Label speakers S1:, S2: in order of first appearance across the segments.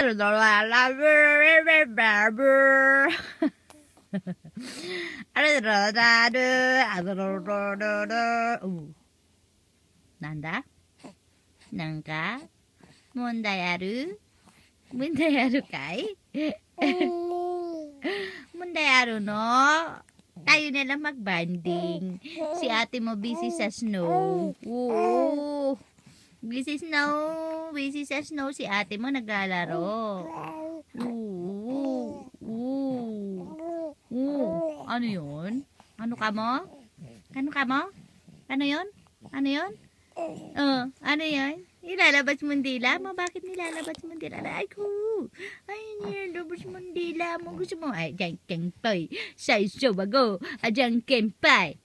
S1: なんだなんか問題ある問題あるかいMonday araw, no? Tayo na lang mag-banding. Si ate mo busy sa snow. Oo. Busy sa snow. Si ate mo naglalaro. Oo. Ano yun? Ano ka mo? Ano yun? Ano yun? Ilalabas mo ang dila mo? Bakit nilalabas mo ang dila? Ay ko! Ay, nilalabas mo ang dila mo. Gusto mo? Ay, dyan kempay. Saiso bago. Dyan kempay.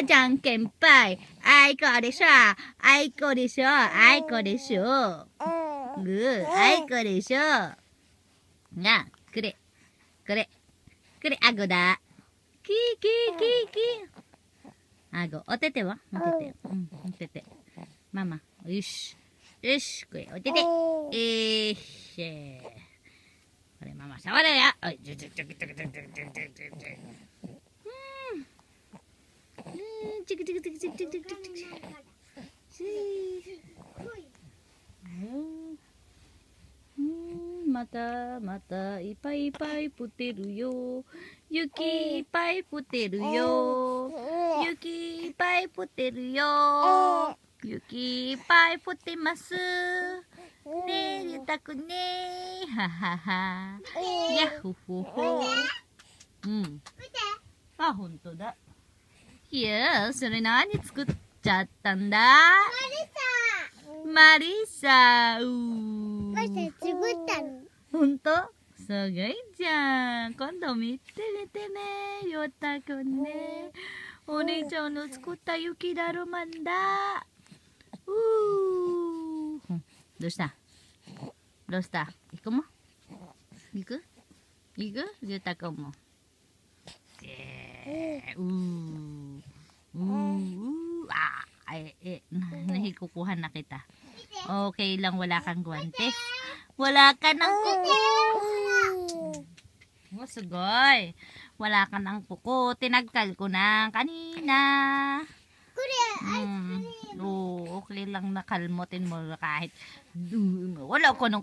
S1: Dyan kempay. Ay ko desu. Ay ko desu. Ay ko desu. Ay ko desu. Nga, kure. Kure. Kure, ago da. Ki. Ago. Otete wa? Otete. Mama. Yoし。これ、おてて。これ、ママ、触れや。また、いっぱい降ってるよ。雪いっぱい降ってるよ。雪いっぱい降ってるよ。雪いっぱい降ってます。ねえ、ゆたくね。ははは。やっほほほ。あ、ほんとだ。いや、それ何作っちゃったんだ？マリサ。
S2: マリサ作ったの？
S1: ほんと？すごいじゃん。今度見てみてね。ゆたくんね。お姉ちゃんの作った雪だるまんだ。どうした行くも行くゆうたくんもnahikukuhan na kita. Okay lang, wala kang guwantes. Wala ka ng kuko. Sugay. Wala ka ng kuko. Tinagkal ko na kanina. Okay lang nakalmutin mo kahit wala ka ng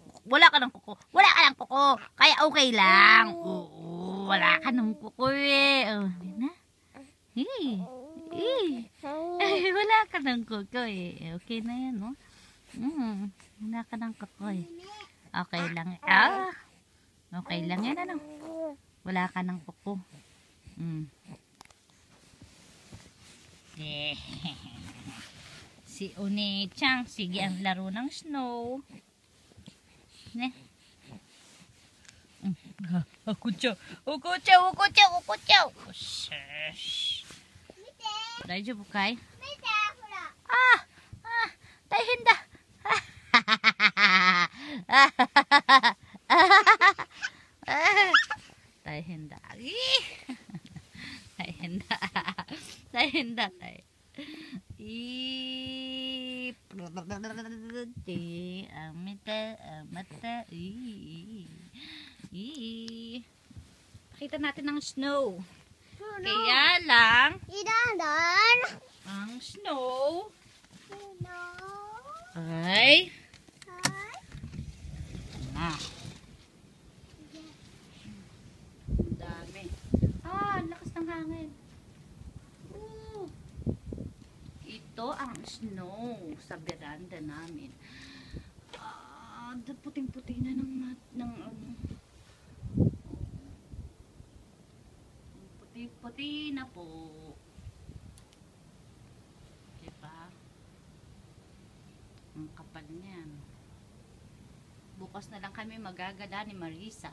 S1: kuko. Kaya okay lang. Wala ka ng kuko eh. Wala ka ng kuko eh. Okay na yan, no? Wala ka ng kuko eh. Okay lang. Okay lang yan, ano? Wala ka ng kuko. Si One-chan, sige ang laro ng snow. Ne? Akucho. Shush. Daijoubu kai? Taihen da. Taihen da. Taihen da. Pakita natin ang snow. Kaya lang ang snow ay dami. Lakas ng hangin. Ito ang snow sa veranda namin. Puting-puti na ng puti-puti na po. Diba? Ang kapal niyan. Bukas na lang kami magagala ni Marisa.